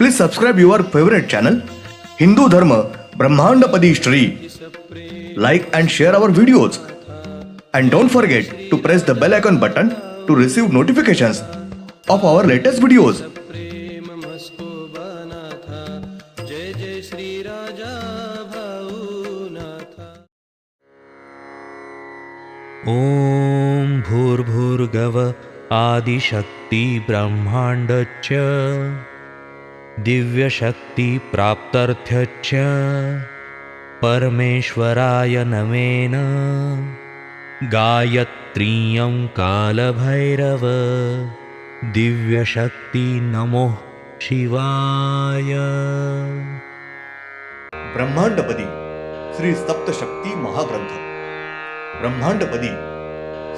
Please subscribe your favorite channel, Hindu Dharma Brahmandapadi Shri. Like and share our videos. And don't forget to press the bell icon button to receive notifications of our latest videos. ॐ भूर्भुर्गव आदिशक्ति ब्रह्माण्डच्च दिव्यशक्तिप्राप्त्यर्थच्च परमेश्वराय नमेन गायत्रीयं कालभैरव दिव्यशक्ति नमो शिवाय। ब्रह्मांडपदी श्री सप्तशक्ती महाग्रंथ. ब्रह्मांडपदी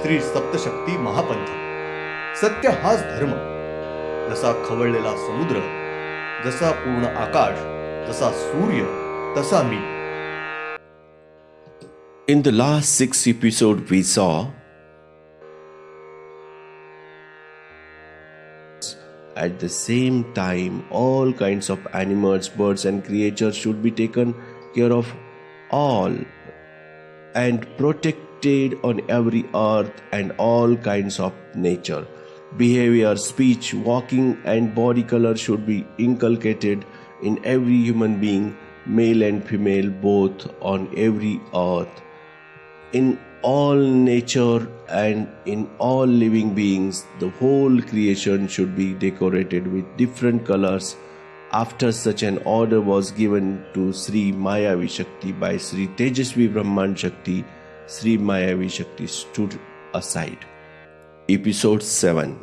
श्री सप्तशक्ती महापंथ. सत्य हाच धर्म. जसा खवळलेला समुद्र, जसा पूर्ण आकाश, जसा सूर्य, तसा मी. In the last 6 episodes, we saw at the same time all kinds of animals, birds, and creatures should be taken care of all and protected on every earth and all kinds of nature. Behavior, speech, walking, and body color should be inculcated in every human being, male and female, both on every earth. In all nature and in all living beings, the whole creation should be decorated with different colors. After such an order was given to Sri Mayavi Shakti by Sri Tejasvi Brahman Shakti, Sri Mayavi Shakti stood aside. Episode 7.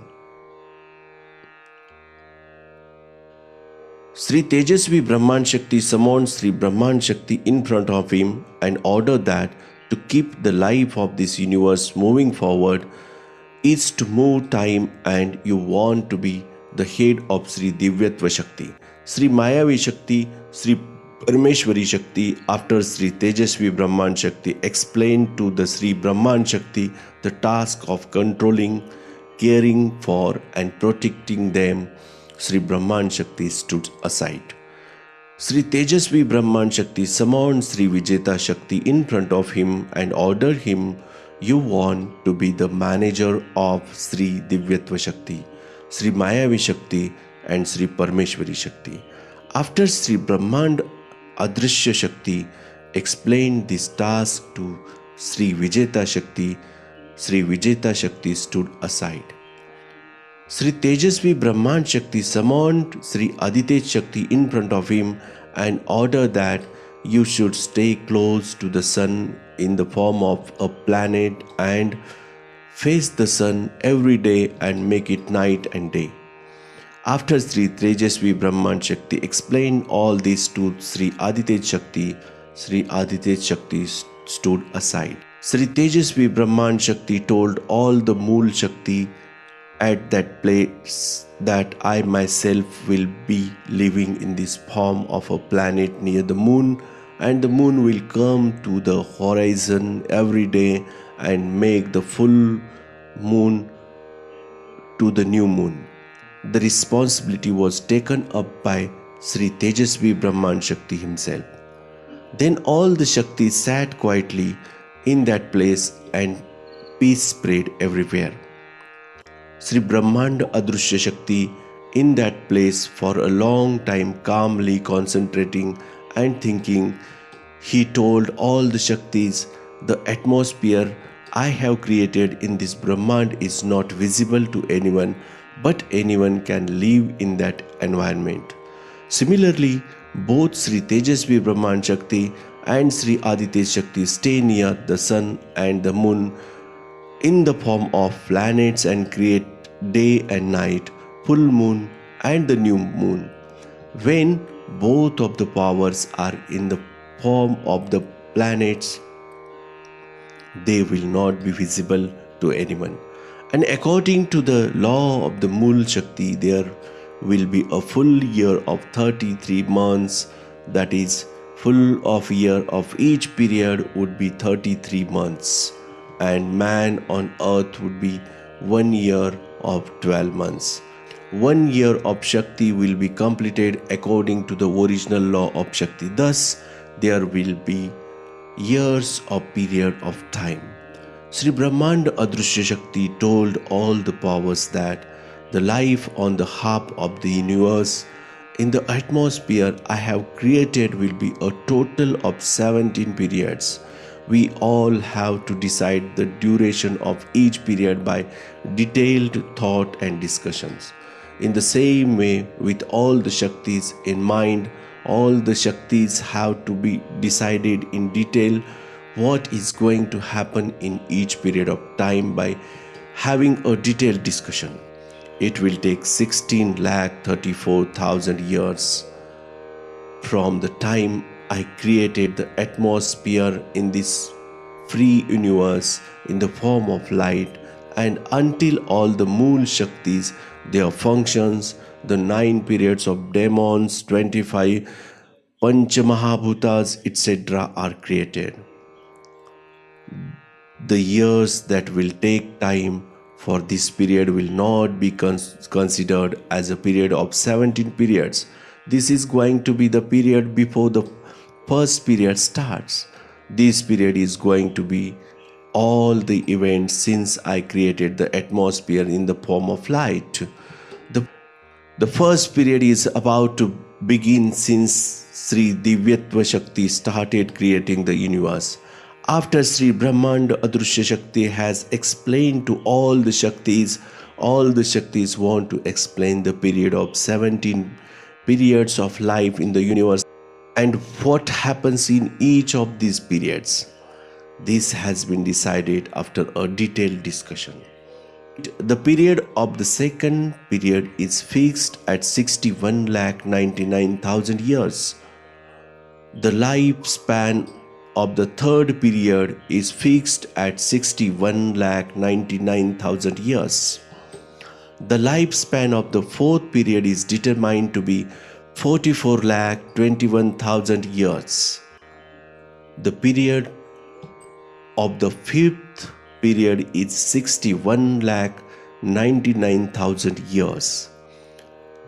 Sri Tejasvi Brahman Shakti summoned Sri Brahman Shakti in front of him and ordered that to keep the life of this universe moving forward is to move time, and you want to be the head of Sri Divyatva Shakti. Sri Mayavi Shakti, Sri Parmeshwari Shakti, after Sri Tejasvi Brahman Shakti explained to the Sri Brahman Shakti the task of controlling, caring for and protecting them, Sri Brahman Shakti stood aside. Sri Tejasvi Brahman Shakti summoned Sri Vijeta Shakti in front of him and ordered him, you want to be the manager of Sri Divyatva Shakti, Sri Mayavi Shakti and Sri Parmeshwari Shakti. After Sri Brahmand Adrishya Shakti explained this task to Sri Vijeta Shakti, Sri Vijeta Shakti stood aside. Sri Tejasvi Brahman Shakti summoned Sri Aditya Shakti in front of him and ordered that you should stay close to the sun in the form of a planet and face the sun every day and make it night and day. After Sri Tejasvi Brahman Shakti explained all this to Sri Aditya Shakti, Sri Aditya Shakti stood aside. Sri Tejasvi Brahman Shakti told all the Mool Shakti at that place that I myself will be living in this form of a planet near the moon, and the moon will come to the horizon every day and make the full moon to the new moon. The responsibility was taken up by Sri Tejasvi Brahman Shakti himself. Then all the Shaktis sat quietly in that place and peace spread everywhere. Sri Brahmanda Adrishya Shakti in that place for a long time calmly concentrating and thinking, he told all the Shaktis, the atmosphere I have created in this Brahmand is not visible to anyone, but anyone can live in that environment. Similarly, both Sri Tejasvi Brahman Shakti and Sri Aditya Shakti stay near the sun and the moon in the form of planets and create day and night, full moon and the new moon. When both of the powers are in the form of the planets, they will not be visible to anyone. And according to the law of the Mool Shakti, there will be a full year of 33 months, that is, full of year of each period would be 33 months, and man on earth would be 1 year of 12 months. 1 year of Shakti will be completed according to the original law of Shakti. Thus, there will be years of period of time. Sri Brahmanda Adrushya Shakti told all the powers that the life on the half of the universe in the atmosphere I have created will be a total of 17 periods. We all have to decide the duration of each period by detailed thought and discussions. In the same way, with all the Shaktis in mind, all the Shaktis have to be decided in detail what is going to happen in each period of time by having a detailed discussion. It will take 16,34,000 years from the time I created the atmosphere in this free universe in the form of light, and until all the Mool Shaktis, their functions, the 9 periods of demons, 25 Panchamahabhutas, etc. are created. The years that will take time for this period will not be considered as a period of 17 periods. This is going to be the period before the first period starts. This period is going to be all the events since I created the atmosphere in the form of light. The first period is about to begin since Sri Divyatva Shakti started creating the universe. After Sri Brahmanda Adrushya Shakti has explained to all the Shaktis want to explain the period of 17 periods of life in the universe and what happens in each of these periods. This has been decided after a detailed discussion. The period of the second period is fixed at 61,99,000 years. The lifespan of the third period is fixed at 61,99,000 years. The lifespan of the fourth period is determined to be 44,21,000 years. The period of the fifth period is 61,99,000 years.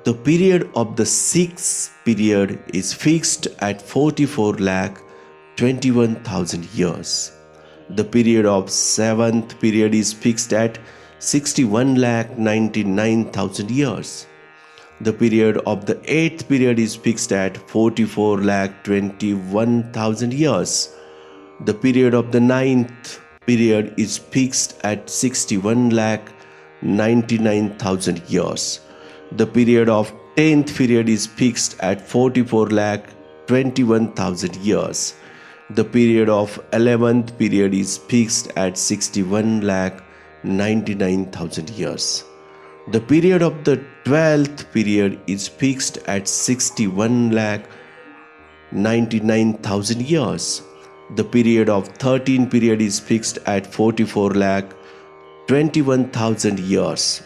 The period of the sixth period is fixed at 44,21,000 years. The period of seventh period is fixed at 61,99,000 years. The period of the eighth period is fixed at 44,21,000 years. The period of the ninth period is fixed at 61,99,000 years. The period of 10th period is fixed at 44,21,000 years. The period of 11th period is fixed at 61,99,000 years. The period of the 12th period is fixed at 61,99,000 years. The period of 13th period is fixed at 44,21,000 years.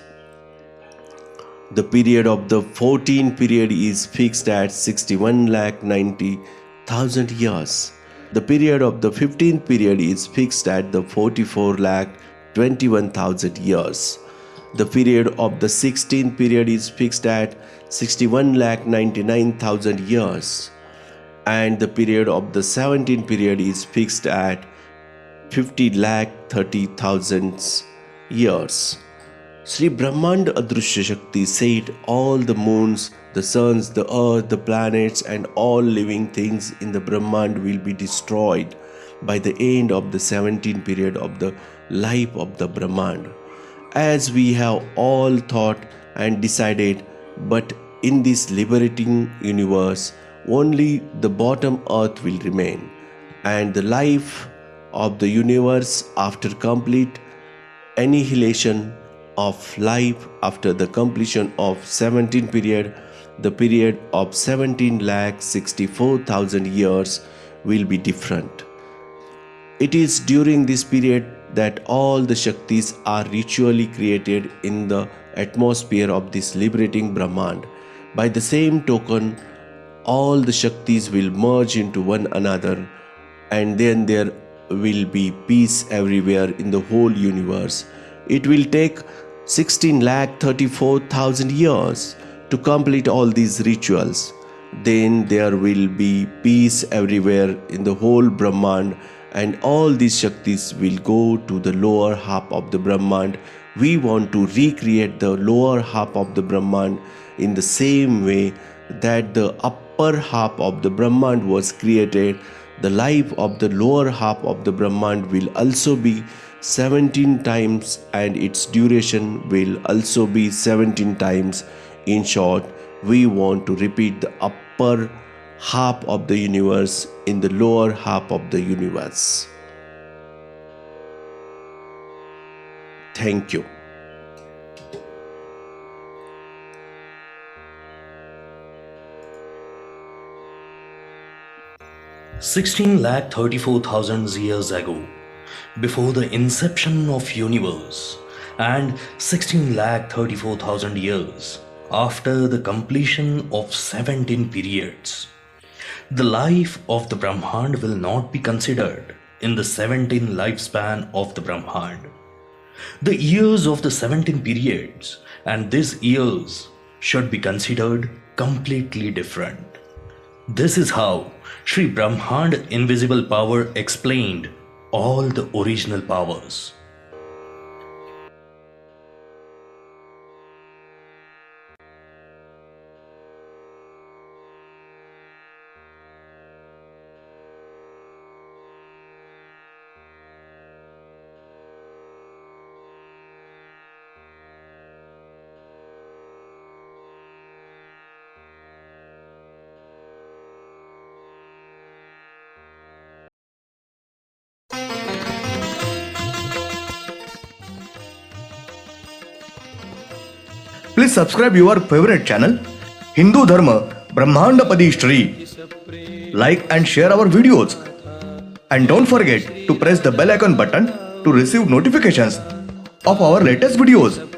The period of the 14th period is fixed at 61,90,000 years. The period of the 15th period is fixed at the 44,21,000 years. The period of the 16th period is fixed at 61,99,000 years. And the period of the 17th period is fixed at 50,30,000 years. Sri Brahmanda Adrushya Shakti said all the moons, the suns, the earth, the planets and all living things in the Brahmand will be destroyed by the end of the 17th period of the life of the Brahmand. As we have all thought and decided, but in this liberating universe, only the bottom earth will remain, and the life of the universe after complete annihilation of life after the completion of 17th period, the period of 17,64,000 years will be different. It is during this period that all the Shaktis are ritually created in the atmosphere of this liberating Brahmand. By the same token, all the Shaktis will merge into one another, and then there will be peace everywhere in the whole universe. It will take 16,34,000 years to complete all these rituals. Then there will be peace everywhere in the whole Brahmand, and all these Shaktis will go to the lower half of the Brahmand. We want to recreate the lower half of the Brahmand in the same way that the upper half of the Brahmand was created. The life of the lower half of the Brahmand will also be 17 times, and its duration will also be 17 times. In short, we want to repeat the upper half of the universe in the lower half of the universe. Thank you. Sixteen lakh 34,000 years ago, before the inception of universe, and 16 lakh 34,000 years after the completion of 17 periods, the life of the Brahmand will not be considered in the 17 lifespan of the Brahmand. The years of the 17 periods and these years should be considered completely different. This is how Sri Brahmand Invisible Power explained all the original powers. Please subscribe your favorite channel, Hindu Dharma Brahmandapadi Shri. Like and share our videos. And don't forget to press the bell icon button to receive notifications of our latest videos.